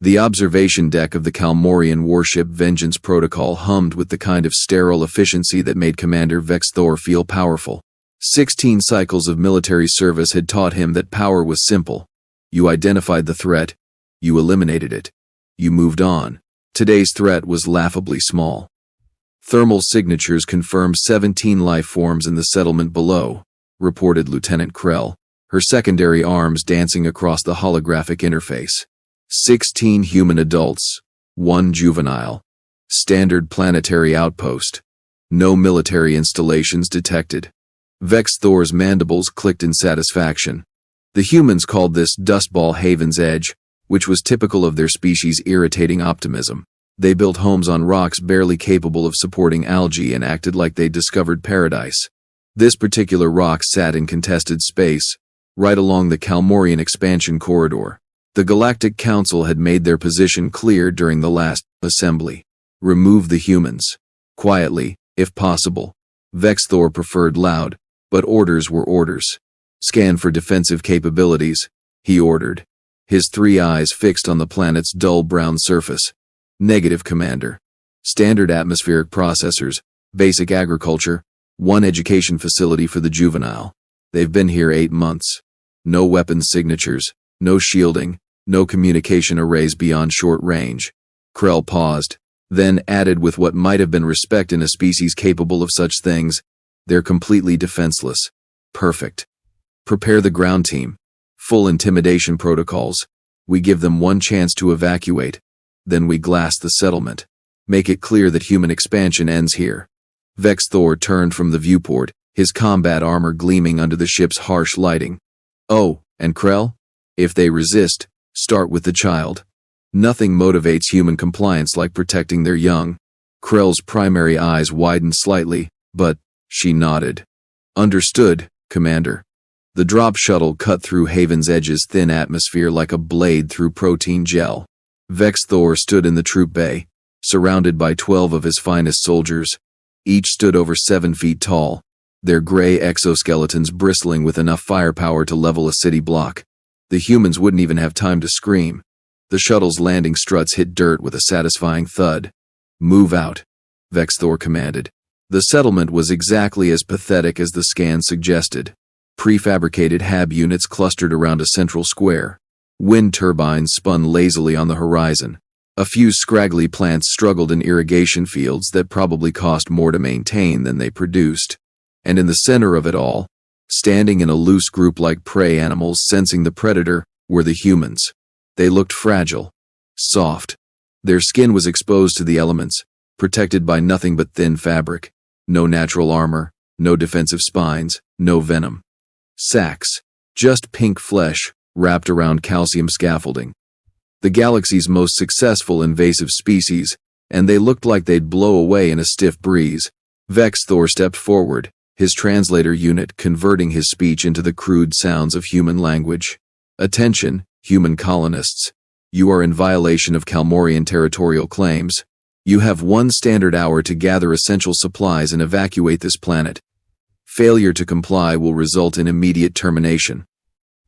The observation deck of the Kalmorian warship Vengeance Protocol hummed with the kind of sterile efficiency that made Commander Vex'thor feel powerful. 16 cycles of military service had taught him that power was simple. You identified the threat, you eliminated it, you moved on. Today's threat was laughably small. Thermal signatures confirmed 17 life forms in the settlement below, reported Lieutenant Krell, her secondary arms dancing across the holographic interface. 16 human adults, 1 juvenile. Standard planetary outpost. No military installations detected. Vex'thor's mandibles clicked in satisfaction. The humans called this Dustball Haven's Edge, which was typical of their species' irritating optimism. They built homes on rocks barely capable of supporting algae and acted like they'd discovered paradise. This particular rock sat in contested space, right along the Kalmorian expansion corridor. The Galactic Council had made their position clear during the last assembly. Remove the humans. Quietly, if possible. Vex'thor preferred loud, but orders were orders. Scan for defensive capabilities, he ordered. His 3 eyes fixed on the planet's dull brown surface. Negative, Commander. Standard atmospheric processors, basic agriculture, 1 education facility for the juvenile. They've been here 8 months. No weapons signatures, no shielding, no communication arrays beyond short range. Krell paused, then added with what might have been respect in a species capable of such things, they're completely defenseless. Perfect. Prepare the ground team. Full intimidation protocols. We give them 1 chance to evacuate. Then we glass the settlement. Make it clear that human expansion ends here. Vex'thor turned from the viewport, his combat armor gleaming under the ship's harsh lighting. Oh, and Krell? If they resist, start with the child. Nothing motivates human compliance like protecting their young. Krell's primary eyes widened slightly, but she nodded. Understood, Commander. The drop shuttle cut through Haven's Edge's thin atmosphere like a blade through protein gel. Vex'thor stood in the troop bay, surrounded by 12 of his finest soldiers. Each stood over 7 feet tall, their gray exoskeletons bristling with enough firepower to level a city block. The humans wouldn't even have time to scream. The shuttle's landing struts hit dirt with a satisfying thud. Move out, Vex'thor commanded. The settlement was exactly as pathetic as the scan suggested. Prefabricated HAB units clustered around a central square. Wind turbines spun lazily on the horizon. A few scraggly plants struggled in irrigation fields that probably cost more to maintain than they produced. And in the center of it all, standing in a loose group like prey animals sensing the predator, were the humans. They looked fragile, soft. Their skin was exposed to the elements, protected by nothing but thin fabric. No natural armor, no defensive spines, no venom. Sacks, just pink flesh, wrapped around calcium scaffolding. The galaxy's most successful invasive species, and they looked like they'd blow away in a stiff breeze. Vex'thor stepped forward, his translator unit converting his speech into the crude sounds of human language. Attention, human colonists. You are in violation of Kalmorian territorial claims. You have 1 standard hour to gather essential supplies and evacuate this planet. Failure to comply will result in immediate termination.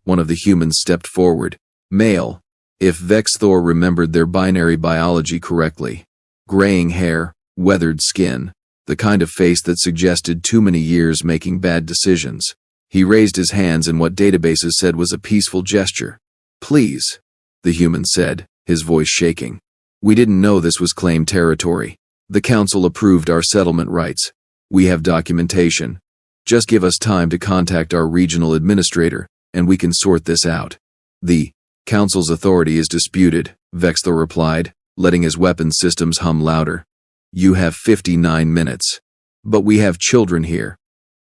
One of the humans stepped forward. Male, if Vex'thor remembered their binary biology correctly. Graying hair, weathered skin, the kind of face that suggested too many years making bad decisions. He raised his hands in what databases said was a peaceful gesture. Please, the human said, his voice shaking. We didn't know this was claimed territory. The council approved our settlement rights. We have documentation. Just give us time to contact our regional administrator, and we can sort this out. The council's authority is disputed, Vex'thor replied, letting his weapons systems hum louder. You have 59 minutes. But we have children here.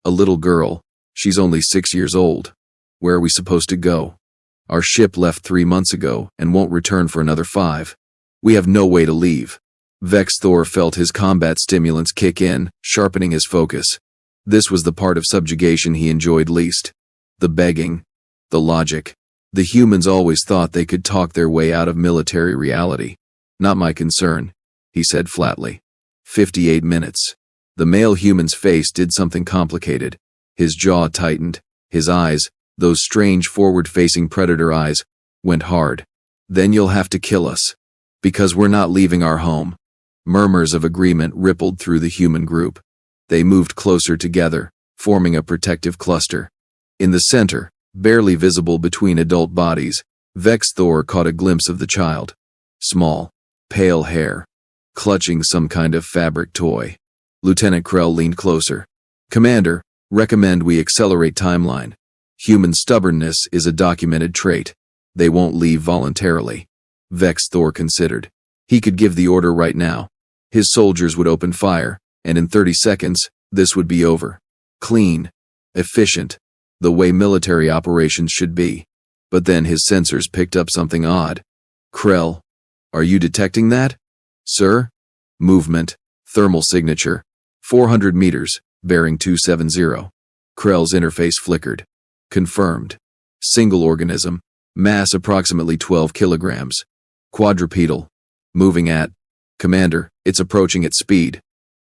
A little girl. She's only 6 years old. Where are we supposed to go? Our ship left 3 months ago and won't return for another 5. We have no way to leave. Vex'thor felt his combat stimulants kick in, sharpening his focus. This was the part of subjugation he enjoyed least. The begging. The logic. The humans always thought they could talk their way out of military reality. Not my concern, he said flatly. 58 minutes. The male human's face did something complicated. His jaw tightened. His eyes, those strange forward-facing predator eyes, went hard. Then you'll have to kill us. Because we're not leaving our home. Murmurs of agreement rippled through the human group. They moved closer together, forming a protective cluster. In the center, barely visible between adult bodies, Vex'thor caught a glimpse of the child. Small, pale hair, clutching some kind of fabric toy. Lieutenant Krell leaned closer. Commander, recommend we accelerate timeline. Human stubbornness is a documented trait. They won't leave voluntarily. Vex'thor considered. He could give the order right now. His soldiers would open fire, and in 30 seconds, this would be over. Clean. Efficient. The way military operations should be. But then his sensors picked up something odd. Krell, are you detecting that? Sir? Movement. Thermal signature. 400 meters, bearing 270. Krell's interface flickered. Confirmed. Single organism. Mass approximately 12 kilograms. Quadrupedal. Moving at. Commander, it's approaching at speed.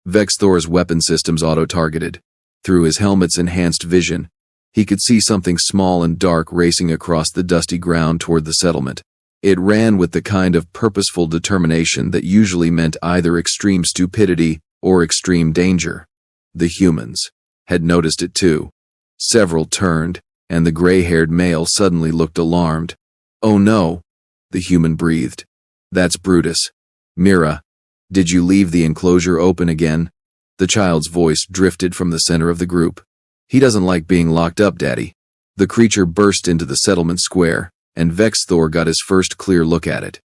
Vex'thor's weapon systems auto-targeted. Through his helmet's enhanced vision, he could see something small and dark racing across the dusty ground toward the settlement. It ran with the kind of purposeful determination that usually meant either extreme stupidity or extreme danger. The humans had noticed it too. Several turned, and the gray-haired male suddenly looked alarmed. Oh no, the human breathed. That's Brutus. Mira, did you leave the enclosure open again? The child's voice drifted from the center of the group. He doesn't like being locked up, Daddy. The creature burst into the settlement square, and Vex'thor got his first clear look at it.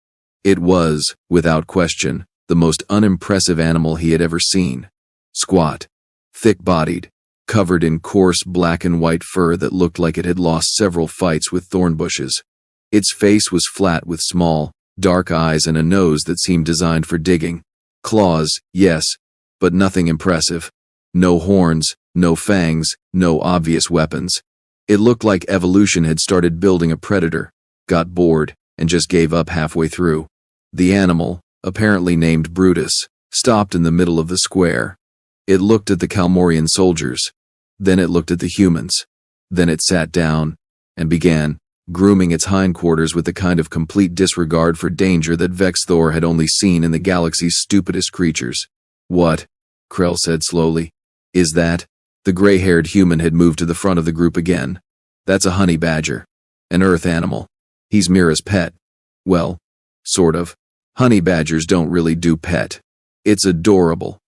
It was, without question, the most unimpressive animal he had ever seen. Squat, thick-bodied, covered in coarse black and white fur that looked like it had lost several fights with thorn bushes. Its face was flat with small, dark eyes and a nose that seemed designed for digging. Claws, yes, but nothing impressive. No horns, no fangs, no obvious weapons. It looked like evolution had started building a predator, got bored, and just gave up halfway through. The animal, apparently named Brutus, stopped in the middle of the square. It looked at the Kalmorian soldiers. Then it looked at the humans. Then it sat down and began grooming its hindquarters with the kind of complete disregard for danger that Vex'thor had only seen in the galaxy's stupidest creatures. What? Krell said slowly. Is that? The gray-haired human had moved to the front of the group again. That's a honey badger. An earth animal. He's Mira's pet. Well, sort of. Honey badgers don't really do pet. It's adorable,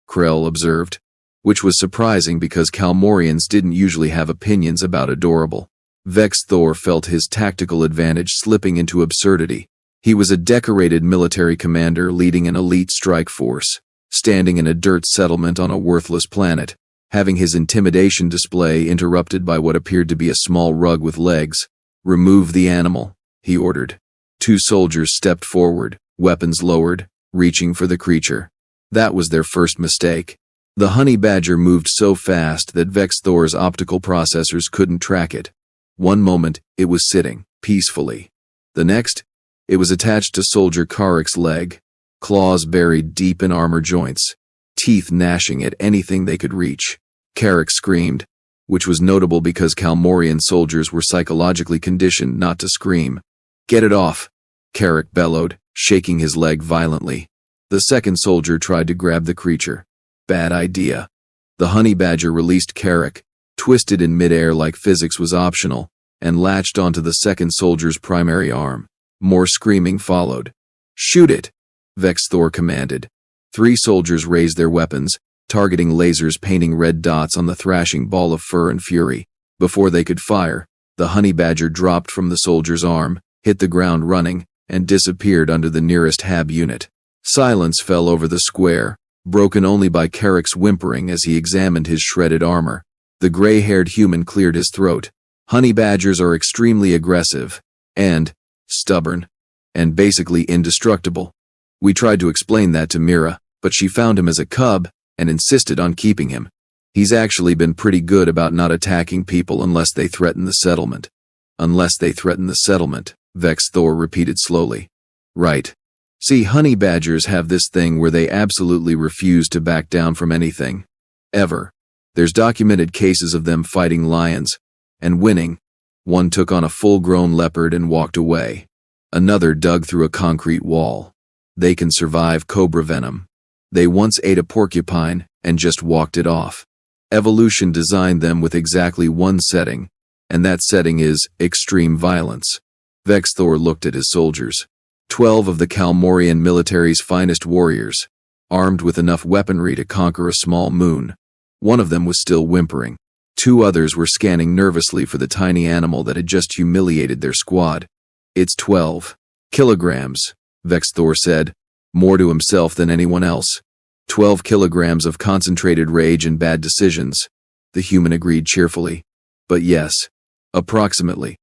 Krell observed, which was surprising because Kalmorians didn't usually have opinions about adorable. Vex'thor felt his tactical advantage slipping into absurdity. He was a decorated military commander leading an elite strike force, standing in a dirt settlement on a worthless planet, having his intimidation display interrupted by what appeared to be a small rug with legs. Remove the animal, he ordered. 2 soldiers stepped forward, weapons lowered, reaching for the creature. That was their first mistake. The honey badger moved so fast that Vex'thor's optical processors couldn't track it. One moment, it was sitting, peacefully. The next, it was attached to Soldier Karek's leg, claws buried deep in armor joints, teeth gnashing at anything they could reach. Karek screamed, which was notable because Kalmorian soldiers were psychologically conditioned not to scream. Get it off, Karek bellowed, shaking his leg violently. The second soldier tried to grab the creature. Bad idea. The honey badger released Karek, twisted in midair like physics was optional, and latched onto the second soldier's primary arm. More screaming followed. Shoot it, Vex'thor commanded. 3 soldiers raised their weapons, targeting lasers painting red dots on the thrashing ball of fur and fury. Before they could fire, the honey badger dropped from the soldier's arm, hit the ground running, and disappeared under the nearest HAB unit. Silence fell over the square, broken only by Karek's whimpering as he examined his shredded armor. The gray-haired human cleared his throat. Honey badgers are extremely aggressive, and stubborn, and basically indestructible. We tried to explain that to Mira, but she found him as a cub and insisted on keeping him. He's actually been pretty good about not attacking people unless they threaten the settlement. Unless they threaten the settlement, Vex'thor repeated slowly. Right. See, honey badgers have this thing where they absolutely refuse to back down from anything. Ever. There's documented cases of them fighting lions and winning. One took on a full-grown leopard and walked away. Another dug through a concrete wall. They can survive cobra venom. They once ate a porcupine and just walked it off. Evolution designed them with exactly one setting, and that setting is extreme violence. Vex'thor looked at his soldiers. 12 of the Kalmorian military's finest warriors, armed with enough weaponry to conquer a small moon. One of them was still whimpering. 2 others were scanning nervously for the tiny animal that had just humiliated their squad. "It's 12 kilograms, Vex'thor said, more to himself than anyone else. 12 kilograms of concentrated rage and bad decisions, the human agreed cheerfully. But yes, approximately.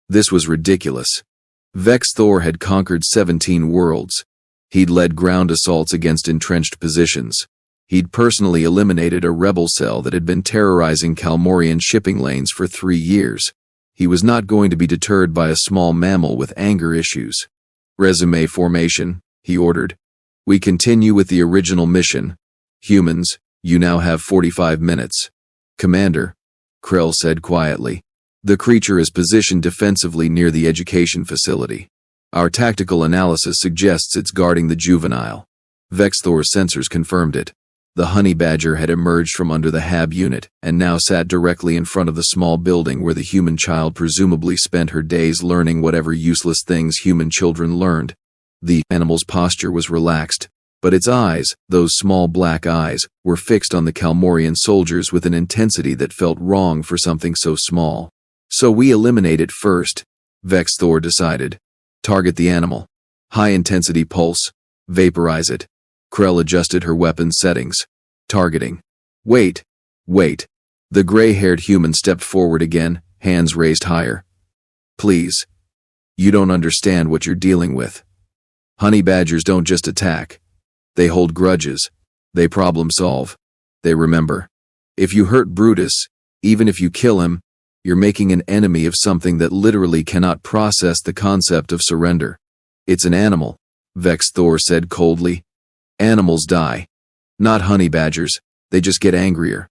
This was ridiculous. Vex'thor had conquered 17 worlds. He'd led ground assaults against entrenched positions. He'd personally eliminated a rebel cell that had been terrorizing Kalmorian shipping lanes for 3 years. He was not going to be deterred by a small mammal with anger issues. "Resume formation," he ordered. "We continue with the original mission. Humans, you now have 45 minutes. "Commander," Krell said quietly, "the creature is positioned defensively near the education facility. Our tactical analysis suggests it's guarding the juvenile." Vex'thor's sensors confirmed it. The honey badger had emerged from under the HAB unit and now sat directly in front of the small building where the human child presumably spent her days learning whatever useless things human children learned. The animal's posture was relaxed, but its eyes, those small black eyes, were fixed on the Kalmorian soldiers with an intensity that felt wrong for something so small. "So we eliminate it first," Vex'thor decided. "Target the animal. High-intensity pulse. Vaporize it." Krell adjusted her weapon settings. Targeting. Wait. The gray-haired human stepped forward again, hands raised higher. "Please. You don't understand what you're dealing with. Honey badgers don't just attack. They hold grudges. They problem solve. They remember. If you hurt Brutus, even if you kill him, you're making an enemy of something that literally cannot process the concept of surrender. It's an animal," Vex'thor said coldly. "Animals die. Not honey badgers, they just get angrier."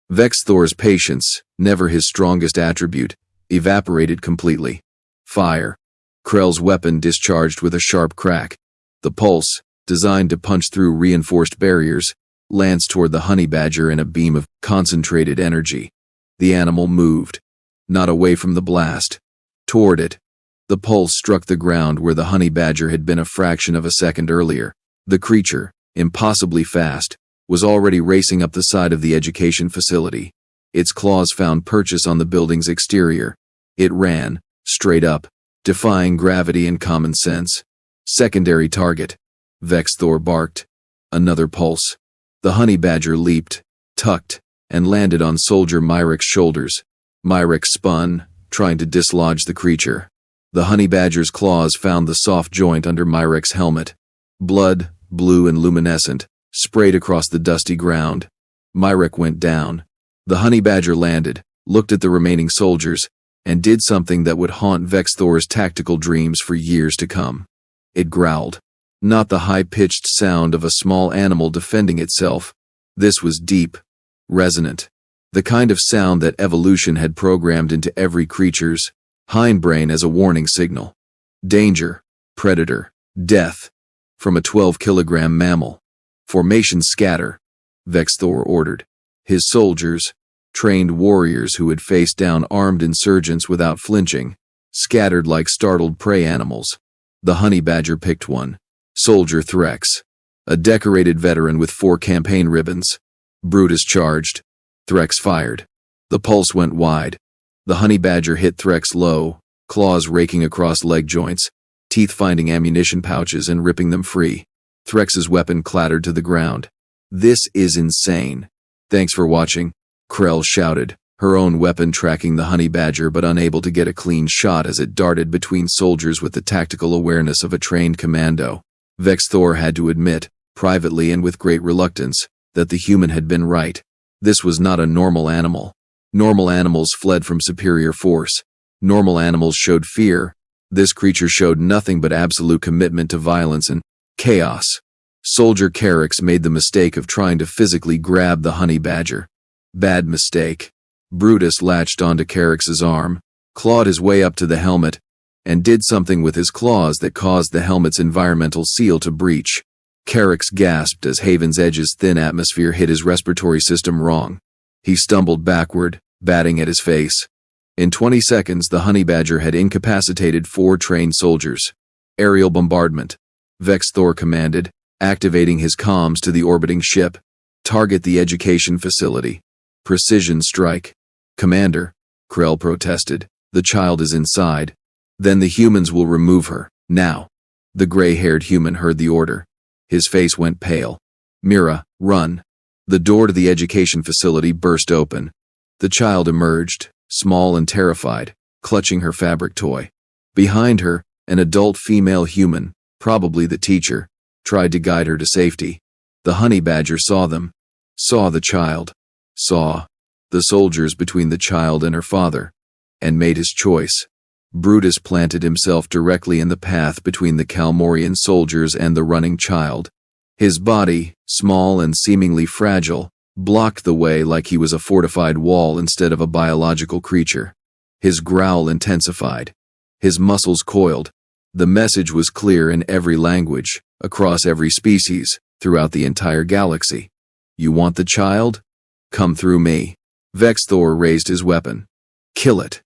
Vex'thor's patience, never his strongest attribute, evaporated completely. Fire. Krell's weapon discharged with a sharp crack. The pulse, designed to punch through reinforced barriers, lanced toward the honey badger in a beam of concentrated energy. The animal moved. Not away from the blast. Toward it. The pulse struck the ground where the honey badger had been a fraction of a second earlier. The creature, impossibly fast, was already racing up the side of the education facility. Its claws found purchase on the building's exterior. It ran, straight up, defying gravity and common sense. "Secondary target," Vex'thor barked. Another pulse. The honey badger leaped, tucked, and landed on soldier Myrick's shoulders. Myrick spun, trying to dislodge the creature. The honey badger's claws found the soft joint under Myrick's helmet. Blood, blue and luminescent, sprayed across the dusty ground. Myrick went down. The honey badger landed, looked at the remaining soldiers, and did something that would haunt Vex'thor's tactical dreams for years to come. It growled. Not the high-pitched sound of a small animal defending itself. This was deep, resonant. The kind of sound that evolution had programmed into every creature's hindbrain as a warning signal. Danger, predator, death. From a 12-kilogram mammal. "Formation scatter," Vex'thor ordered. His soldiers, trained warriors who had faced down armed insurgents without flinching, scattered like startled prey animals. The honey badger picked one. Soldier Threx, a decorated veteran with 4 campaign ribbons. Brutus charged. Threx fired. The pulse went wide. The honey badger hit Threx low, claws raking across leg joints, teeth finding ammunition pouches and ripping them free. Threx's weapon clattered to the ground. "This is insane." "Thanks for watching," Krell shouted, her own weapon tracking the honey badger but unable to get a clean shot as it darted between soldiers with the tactical awareness of a trained commando. Vex'thor had to admit, privately and with great reluctance, that the human had been right. This was not a normal animal. Normal animals fled from superior force. Normal animals showed fear. This creature showed nothing but absolute commitment to violence and chaos. Soldier Carrix made the mistake of trying to physically grab the honey badger. Bad mistake. Brutus latched onto Carrix's arm, clawed his way up to the helmet, and did something with his claws that caused the helmet's environmental seal to breach. Carrick's gasped as Haven's Edge's thin atmosphere hit his respiratory system wrong. He stumbled backward, batting at his face. In 20 seconds, the honey badger had incapacitated 4 trained soldiers. Aerial bombardment, Vex'thor commanded, activating his comms to the orbiting ship. Target the education facility. Precision strike. Commander, Krell protested. The child is inside. Then the humans will remove her, now. The gray-haired human heard the order. His face went pale. Mira, run. The door to the education facility burst open. The child emerged, small and terrified, clutching her fabric toy. Behind her, an adult female human, probably the teacher, tried to guide her to safety. The honey badger saw them, saw the child, saw the soldiers between the child and her father, and made his choice. Brutus planted himself directly in the path between the Kalmorian soldiers and the running child. His body, small and seemingly fragile, blocked the way like he was a fortified wall instead of a biological creature. His growl intensified. His muscles coiled. The message was clear in every language, across every species, throughout the entire galaxy. You want the child? Come through me. Vex'thor raised his weapon. Kill it.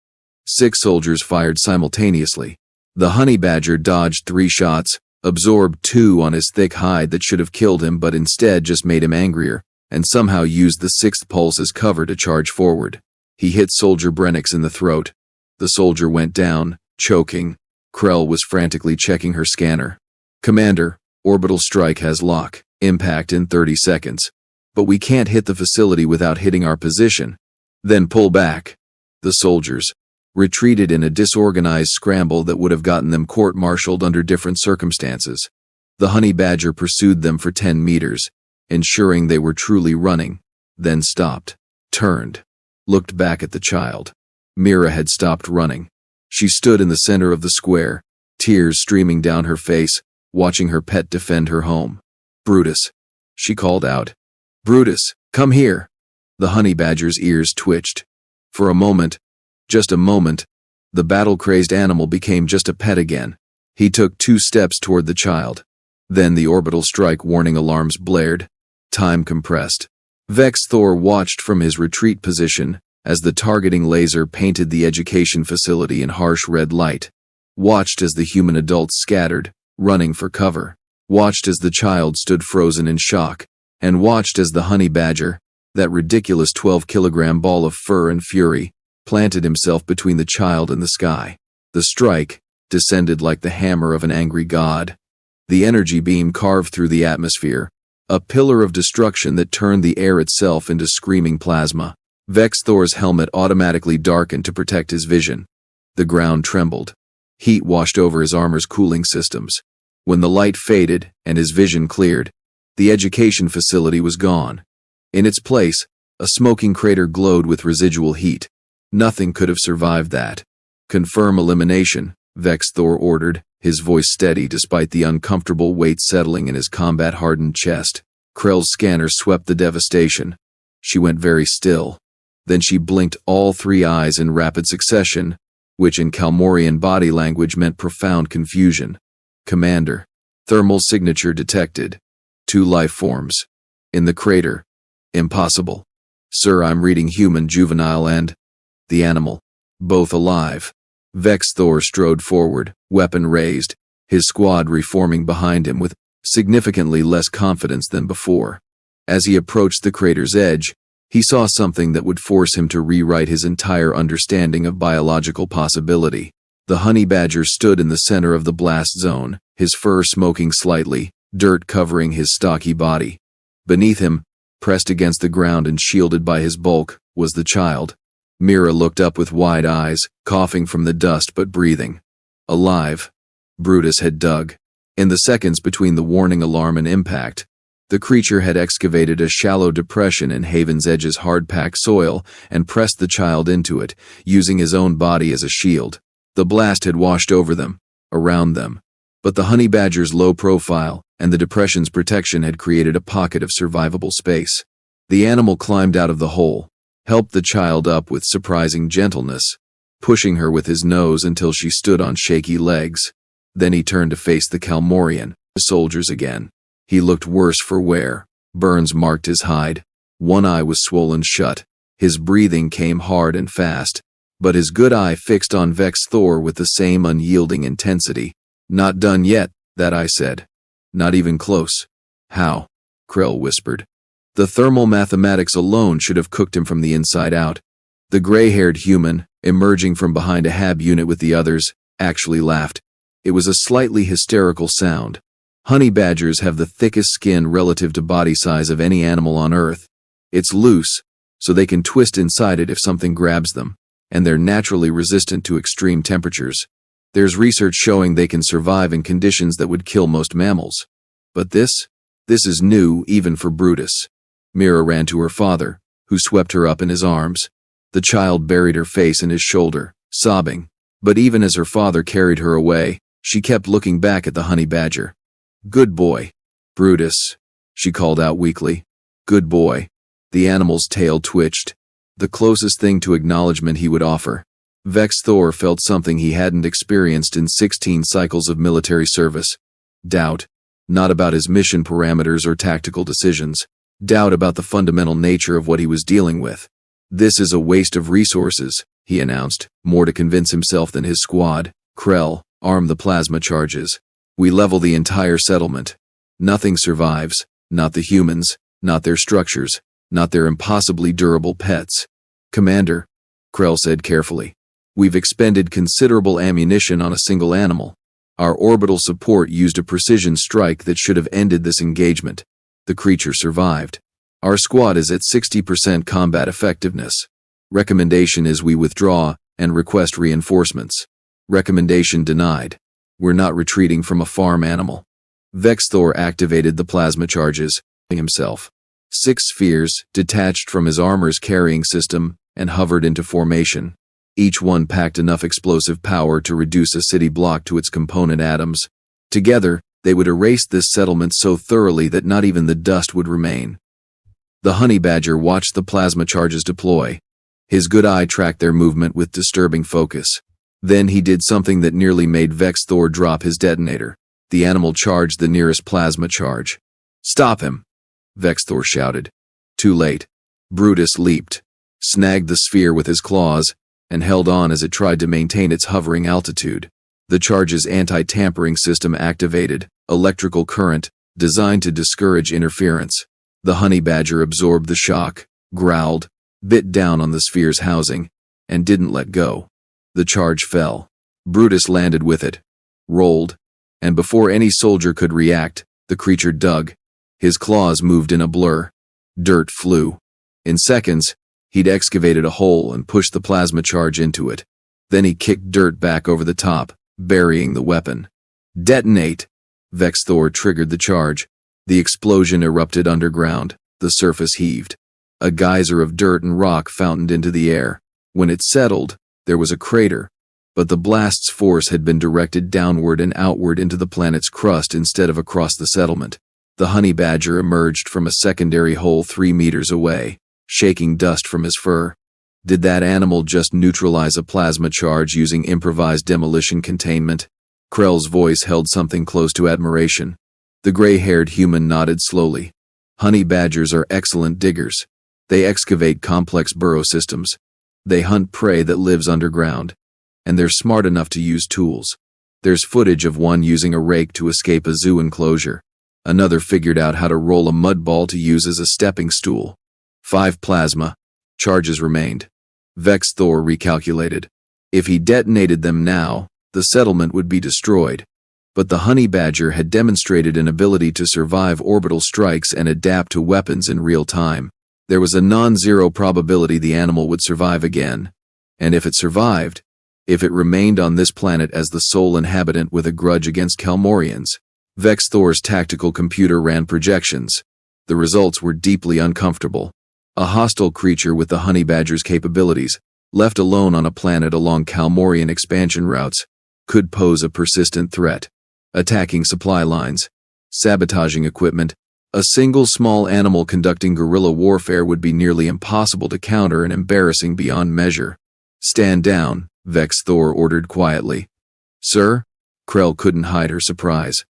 6 soldiers fired simultaneously. The honey badger dodged 3 shots, absorbed 2 on his thick hide that should have killed him but instead just made him angrier, and somehow used the 6th pulse as cover to charge forward. He hit Soldier Brennix in the throat. The soldier went down, choking. Krell was frantically checking her scanner. Commander, orbital strike has lock, impact in 30 seconds. But we can't hit the facility without hitting our position. Then pull back. The soldiers retreated in a disorganized scramble that would have gotten them court-martialed under different circumstances. The honey badger pursued them for 10 meters, ensuring they were truly running, then stopped, turned, looked back at the child. Mira had stopped running. She stood in the center of the square, tears streaming down her face, watching her pet defend her home. Brutus, she called out. Brutus, come here. The honey badger's ears twitched. For a moment, just a moment, the battle-crazed animal became just a pet again. He took 2 steps toward the child. Then the orbital strike warning alarms blared. Time compressed. Vex'thor watched from his retreat position as the targeting laser painted the education facility in harsh red light. Watched as the human adults scattered, running for cover. Watched as the child stood frozen in shock. And watched as the honey badger, that ridiculous 12-kilogram ball of fur and fury, planted himself between the child and the sky. The strike descended like the hammer of an angry god. The energy beam carved through the atmosphere, a pillar of destruction that turned the air itself into screaming plasma. Vex'thor's helmet automatically darkened to protect his vision. The ground trembled. Heat washed over his armor's cooling systems. When the light faded and his vision cleared, the education facility was gone. In its place, a smoking crater glowed with residual heat. Nothing could have survived that. Confirm elimination, Vex'thor ordered, his voice steady despite the uncomfortable weight settling in his combat-hardened chest. Krell's scanner swept the devastation. She went very still. Then she blinked all 3 eyes in rapid succession, which in Kalmorian body language meant profound confusion. Commander, thermal signature detected. 2 life forms. In the crater. Impossible. Sir, I'm reading human, juvenile, and the animal. Both alive. Vex'thor strode forward, weapon raised, his squad reforming behind him with significantly less confidence than before. As he approached the crater's edge, he saw something that would force him to rewrite his entire understanding of biological possibility. The honey badger stood in the center of the blast zone, his fur smoking slightly, dirt covering his stocky body. Beneath him, pressed against the ground and shielded by his bulk, was the child. Mira looked up with wide eyes, coughing from the dust but breathing. Alive. Brutus had dug. In the seconds between the warning alarm and impact, the creature had excavated a shallow depression in Haven's Edge's hard-packed soil and pressed the child into it, using his own body as a shield. The blast had washed over them, around them. But the honey badger's low profile and the depression's protection had created a pocket of survivable space. The animal climbed out of the hole, helped the child up with surprising gentleness, pushing her with his nose until she stood on shaky legs. Then he turned to face the Kalmorian soldiers again. He looked worse for wear. Burns marked his hide. One eye was swollen shut. His breathing came hard and fast, but his good eye fixed on Vex'thor with the same unyielding intensity. "Not done yet," that eye said. "Not even close." "How?" Krell whispered. The thermal mathematics alone should have cooked him from the inside out. The gray-haired human, emerging from behind a HAB unit with the others, actually laughed. It was a slightly hysterical sound. Honey badgers have the thickest skin relative to body size of any animal on Earth. It's loose, so they can twist inside it if something grabs them, and they're naturally resistant to extreme temperatures. There's research showing they can survive in conditions that would kill most mammals. But this is new even for Brutus. Mira ran to her father, who swept her up in his arms. The child buried her face in his shoulder, sobbing. But even as her father carried her away, she kept looking back at the honey badger. "Good boy, Brutus," she called out weakly. "Good boy." The animal's tail twitched, the closest thing to acknowledgement he would offer. Vex'thor felt something he hadn't experienced in 16 cycles of military service. Doubt. Not about his mission parameters or tactical decisions. Doubt about the fundamental nature of what he was dealing with. "This is a waste of resources," he announced, more to convince himself than his squad. "Krell, arm the plasma charges. We level the entire settlement. Nothing survives, not the humans, not their structures, not their impossibly durable pets." "Commander," Krell said carefully, "we've expended considerable ammunition on a single animal. Our orbital support used a precision strike that should have ended this engagement. The creature survived. Our squad is at 60% combat effectiveness. Recommendation is we withdraw and request reinforcements." "Recommendation denied. We're not retreating from a farm animal." Vex'thor activated the plasma charges himself. 6 spheres detached from his armor's carrying system and hovered into formation. Each one packed enough explosive power to reduce a city block to its component atoms. Together, they would erase this settlement so thoroughly that not even the dust would remain. The honey badger watched the plasma charges deploy. His good eye tracked their movement with disturbing focus. Then he did something that nearly made Vex'thor drop his detonator. The animal charged the nearest plasma charge. "Stop him!" Vex'thor shouted. Too late. Brutus leaped, snagged the sphere with his claws, and held on as it tried to maintain its hovering altitude. The charge's anti-tampering system activated, electrical current, designed to discourage interference. The honey badger absorbed the shock, growled, bit down on the sphere's housing, and didn't let go. The charge fell. Brutus landed with it, rolled, and before any soldier could react, the creature dug. His claws moved in a blur. Dirt flew. In seconds, he'd excavated a hole and pushed the plasma charge into it. Then he kicked dirt back over the top, burying the weapon. "Detonate!" Vex'thor triggered the charge. The explosion erupted underground. The surface heaved. A geyser of dirt and rock fountained into the air. When it settled, there was a crater, but the blast's force had been directed downward and outward into the planet's crust instead of across the settlement. The honey badger emerged from a secondary hole 3 meters away, shaking dust from his fur. Did that animal just neutralize a plasma charge using improvised demolition containment? Krell's voice held something close to admiration. The gray-haired human nodded slowly. Honey badgers are excellent diggers. They excavate complex burrow systems. They hunt prey that lives underground. And they're smart enough to use tools. There's footage of one using a rake to escape a zoo enclosure. Another figured out how to roll a mud ball to use as a stepping stool. 5 plasma charges remained. Vex'thor recalculated. If he detonated them now, the settlement would be destroyed. But the honey badger had demonstrated an ability to survive orbital strikes and adapt to weapons in real time. There was a non-zero probability the animal would survive again. And if it survived, if it remained on this planet as the sole inhabitant with a grudge against Kalmorians, Vex'thor's tactical computer ran projections. The results were deeply uncomfortable. A hostile creature with the honey badger's capabilities, left alone on a planet along Kalmorian expansion routes, could pose a persistent threat. Attacking supply lines, sabotaging equipment, a single small animal conducting guerrilla warfare would be nearly impossible to counter and embarrassing beyond measure. "Stand down," Vex'thor ordered quietly. Sir? Krell couldn't hide her surprise.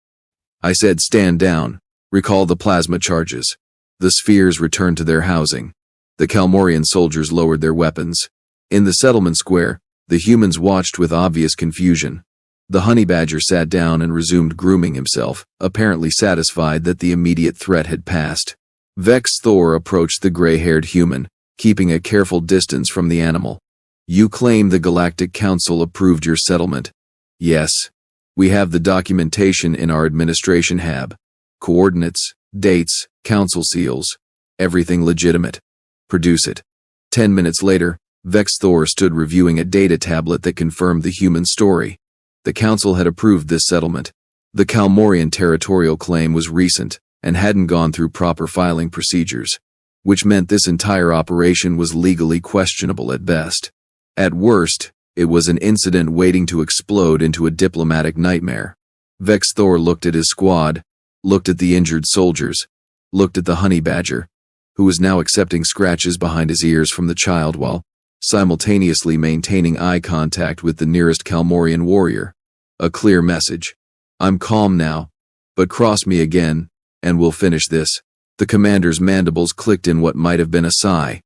I said stand down. Recall the plasma charges. The spheres returned to their housing. The Kalmorian soldiers lowered their weapons. In the settlement square, the humans watched with obvious confusion. The honey badger sat down and resumed grooming himself, apparently satisfied that the immediate threat had passed. Vex'thor approached the gray-haired human, keeping a careful distance from the animal. You claim the Galactic Council approved your settlement. Yes. We have the documentation in our administration hab. Coordinates, dates, council seals. Everything legitimate. Produce it. 10 minutes later, Vex'thor stood reviewing a data tablet that confirmed the human story. The council had approved this settlement. The Kalmorian territorial claim was recent and hadn't gone through proper filing procedures, which meant this entire operation was legally questionable at best. At worst, it was an incident waiting to explode into a diplomatic nightmare. Vex'thor looked at his squad, looked at the injured soldiers, looked at the honey badger, who was now accepting scratches behind his ears from the child while simultaneously maintaining eye contact with the nearest Kalmorian warrior. A clear message. I'm calm now, but cross me again, and we'll finish this. The commander's mandibles clicked in what might have been a sigh.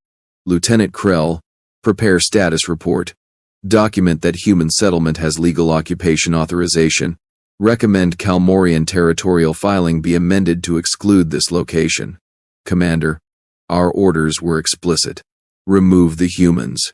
Lieutenant Krell, prepare status report. Document that human settlement has legal occupation authorization. Recommend Kalmorian territorial filing be amended to exclude this location. Commander, our orders were explicit. Remove the humans.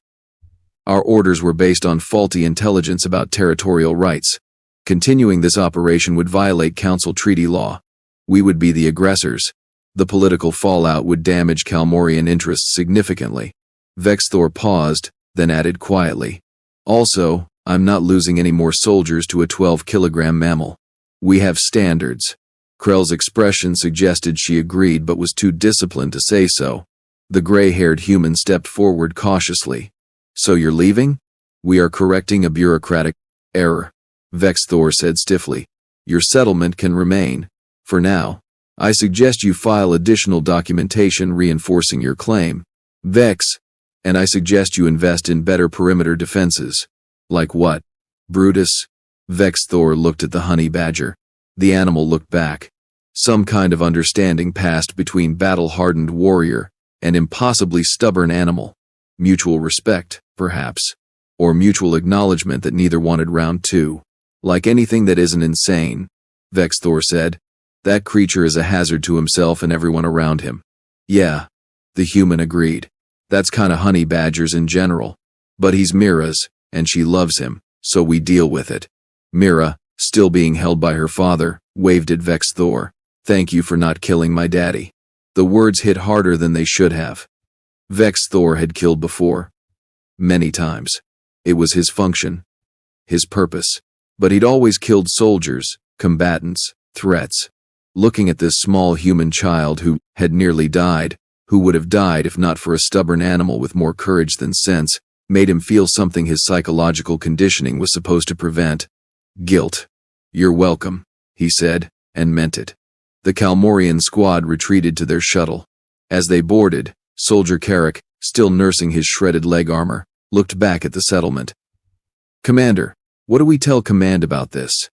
Our orders were based on faulty intelligence about territorial rights. Continuing this operation would violate Council treaty law. We would be the aggressors. The political fallout would damage Kalmorian interests significantly. Vex'thor paused, then added quietly. Also, I'm not losing any more soldiers to a 12-kilogram mammal. We have standards. Krell's expression suggested she agreed but was too disciplined to say so. The gray-haired human stepped forward cautiously. So you're leaving? We are correcting a bureaucratic error, Vex'thor said stiffly. Your settlement can remain. For now, I suggest you file additional documentation reinforcing your claim. Vex, and I suggest you invest in better perimeter defenses. Like what? Brutus? Vex'thor looked at the honey badger. The animal looked back. Some kind of understanding passed between battle-hardened warrior and impossibly stubborn animal. Mutual respect, perhaps. Or mutual acknowledgement that neither wanted round two. Like anything that isn't insane, Vex'thor said. That creature is a hazard to himself and everyone around him. Yeah, the human agreed. That's kinda honey badgers in general. But he's Mira's, and she loves him, so we deal with it. Mira, still being held by her father, waved at Vex'thor. Thank you for not killing my daddy. The words hit harder than they should have. Vex'thor had killed before. Many times. It was his function. His purpose. But he'd always killed soldiers, combatants, threats. Looking at this small human child who had nearly died, who would have died if not for a stubborn animal with more courage than sense, made him feel something his psychological conditioning was supposed to prevent. Guilt. You're welcome, he said, and meant it. The Kalmorian squad retreated to their shuttle. As they boarded, Soldier Carrick, still nursing his shredded leg armor, looked back at the settlement. Commander, what do we tell command about this?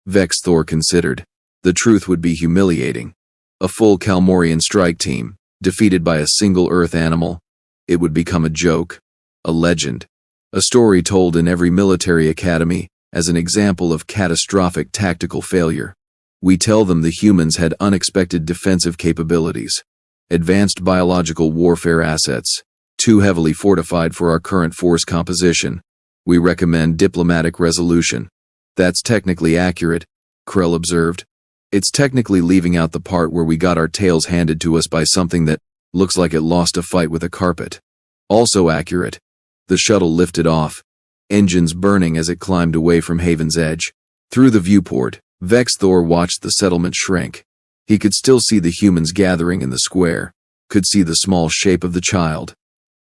Vex'thor considered. The truth would be humiliating. A full Kalmorian strike team, defeated by a single Earth animal. It would become a joke, a legend, a story told in every military academy as an example of catastrophic tactical failure. We tell them the humans had unexpected defensive capabilities, advanced biological warfare assets, too heavily fortified for our current force composition. We recommend diplomatic resolution. That's technically accurate, Krell observed. It's technically leaving out the part where we got our tails handed to us by something that looks like it lost a fight with a carpet. Also accurate. The shuttle lifted off, engines burning as it climbed away from Haven's edge. Through the viewport, Vex'thor watched the settlement shrink. He could still see the humans gathering in the square, could see the small shape of the child,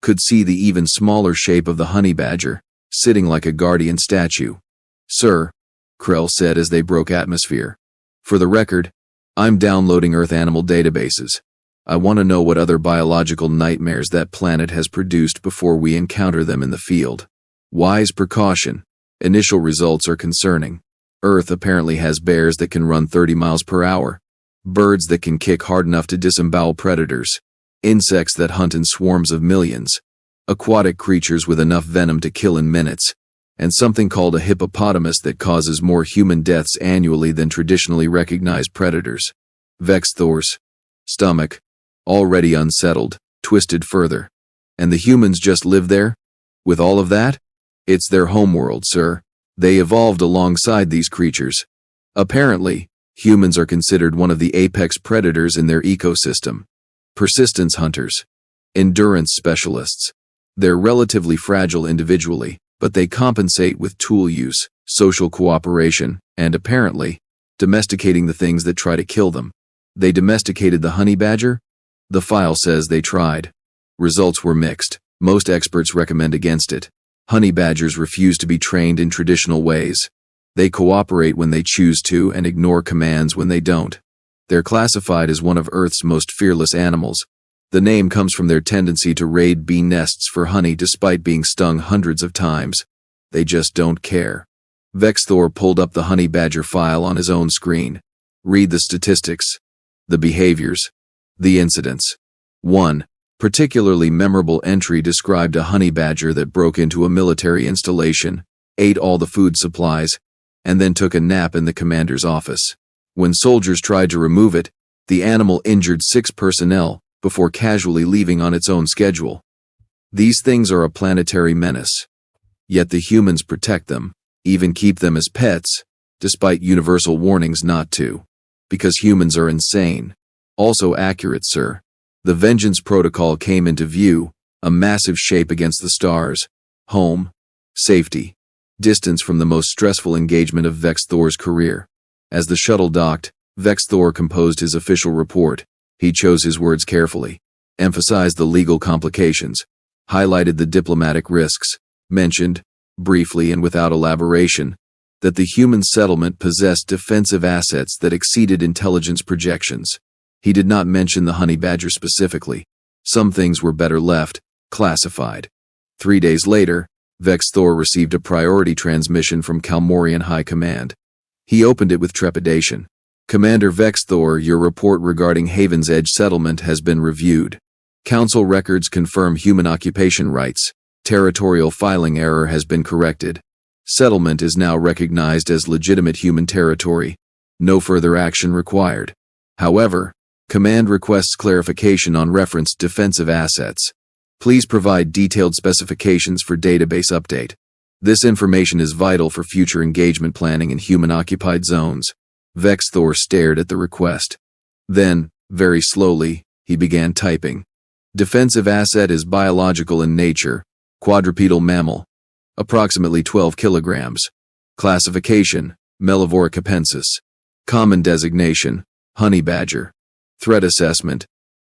could see the even smaller shape of the honey badger, sitting like a guardian statue. Sir, Krell said as they broke atmosphere. For the record, I'm downloading Earth animal databases. I want to know what other biological nightmares that planet has produced before we encounter them in the field. Wise precaution. Initial results are concerning. Earth apparently has bears that can run 30 miles per hour, birds that can kick hard enough to disembowel predators, insects that hunt in swarms of millions, aquatic creatures with enough venom to kill in minutes, and something called a hippopotamus that causes more human deaths annually than traditionally recognized predators. Vex'thor's stomach, already unsettled, twisted further. And the humans just live there? With all of that? It's their homeworld, sir. They evolved alongside these creatures. Apparently, humans are considered one of the apex predators in their ecosystem. Persistence hunters. Endurance specialists. They're relatively fragile individually, but they compensate with tool use, social cooperation, and apparently, domesticating the things that try to kill them. They domesticated the honey badger? The file says they tried. Results were mixed. Most experts recommend against it. Honey badgers refuse to be trained in traditional ways. They cooperate when they choose to and ignore commands when they don't. They're classified as one of Earth's most fearless animals. The name comes from their tendency to raid bee nests for honey despite being stung hundreds of times. They just don't care. Vex'thor pulled up the honey badger file on his own screen. Read the statistics. The behaviors. The incidents. 1. Particularly memorable entry described a honey badger that broke into a military installation, ate all the food supplies, and then took a nap in the commander's office. When soldiers tried to remove it, the animal injured 6 personnel before casually leaving on its own schedule. These things are a planetary menace. Yet the humans protect them, even keep them as pets, despite universal warnings not to. Because humans are insane. Also accurate, sir. The Vengeance Protocol came into view, a massive shape against the stars. Home. Safety. Distance from the most stressful engagement of Vex'thor's career. As the shuttle docked, Vex'thor composed his official report. He chose his words carefully, emphasized the legal complications, highlighted the diplomatic risks, mentioned, briefly and without elaboration, that the human settlement possessed defensive assets that exceeded intelligence projections. He did not mention the honey badger specifically. Some things were better left classified. 3 days later, Vex'thor received a priority transmission from Kalmorian High Command. He opened it with trepidation. Commander Vex'thor, your report regarding Haven's Edge settlement has been reviewed. Council records confirm human occupation rights. Territorial filing error has been corrected. Settlement is now recognized as legitimate human territory. No further action required. However, Command requests clarification on referenced defensive assets. Please provide detailed specifications for database update. This information is vital for future engagement planning in human-occupied zones. Vex'thor stared at the request. Then, very slowly, he began typing. Defensive asset is biological in nature, quadrupedal mammal. Approximately 12 kilograms. Classification, Mellivora capensis. Common designation, honey badger. Threat assessment,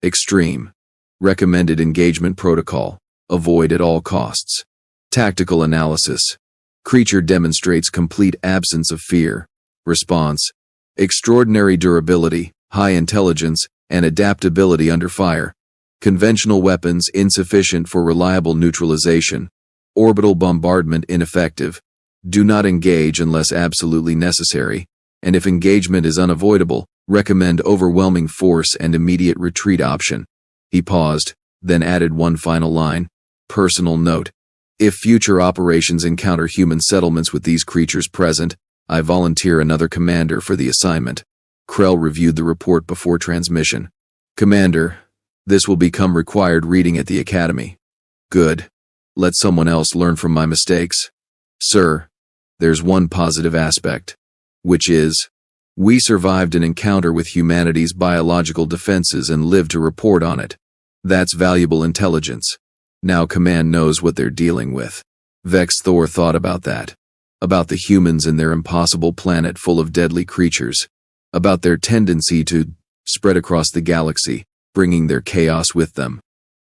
extreme. Recommended engagement protocol, avoid at all costs. Tactical analysis. Creature demonstrates complete absence of fear. Response, extraordinary durability, high intelligence, and adaptability under fire. Conventional weapons insufficient for reliable neutralization. Orbital bombardment ineffective. Do not engage unless absolutely necessary, and if engagement is unavoidable, recommend overwhelming force and immediate retreat option. He paused, then added one final line. Personal note. If future operations encounter human settlements with these creatures present, I volunteer another commander for the assignment. Krell reviewed the report before transmission. Commander, this will become required reading at the Academy. Good. Let someone else learn from my mistakes. Sir, there's one positive aspect, which is, we survived an encounter with humanity's biological defenses and lived to report on it. That's valuable intelligence. Now Command knows what they're dealing with. Vex'thor thought about that. About the humans and their impossible planet full of deadly creatures. About their tendency to spread across the galaxy, bringing their chaos with them.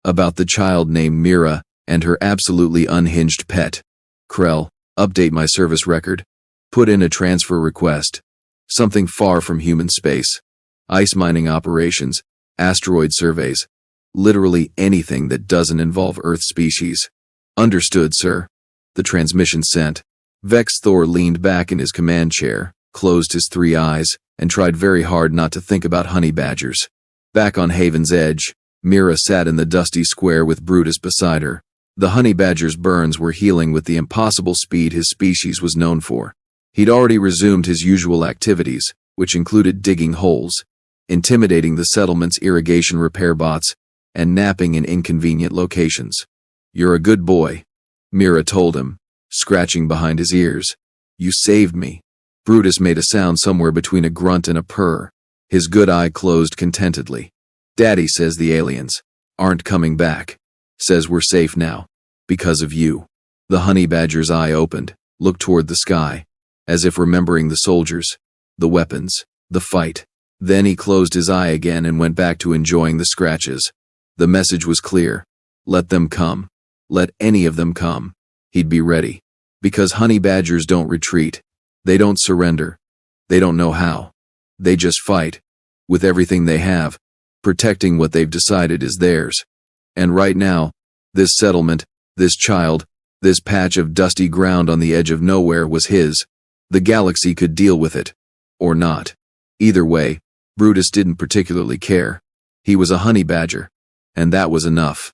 About the child named Mira and her absolutely unhinged pet. Krell, update my service record. Put in a transfer request. Something far from human space. Ice mining operations, asteroid surveys. Literally anything that doesn't involve Earth species. Understood, sir. The transmission sent. Vex'thor leaned back in his command chair, closed his 3 eyes, and tried very hard not to think about honey badgers. Back on Haven's edge, Mira sat in the dusty square with Brutus beside her. The honey badger's burns were healing with the impossible speed his species was known for. He'd already resumed his usual activities, which included digging holes, intimidating the settlement's irrigation repair bots, and napping in inconvenient locations. "You're a good boy," Mira told him, scratching behind his ears. "You saved me." Brutus made a sound somewhere between a grunt and a purr. His good eye closed contentedly. "Daddy says the aliens aren't coming back. Says we're safe now. Because of you." The honey badger's eye opened, looked toward the sky, as if remembering the soldiers, the weapons, the fight. Then he closed his eye again and went back to enjoying the scratches. The message was clear. Let them come. Let any of them come. He'd be ready. Because honey badgers don't retreat. They don't surrender. They don't know how. They just fight. With everything they have. Protecting what they've decided is theirs. And right now, this settlement, this child, this patch of dusty ground on the edge of nowhere was his. The galaxy could deal with it. Or not. Either way, Brutus didn't particularly care. He was a honey badger. And that was enough.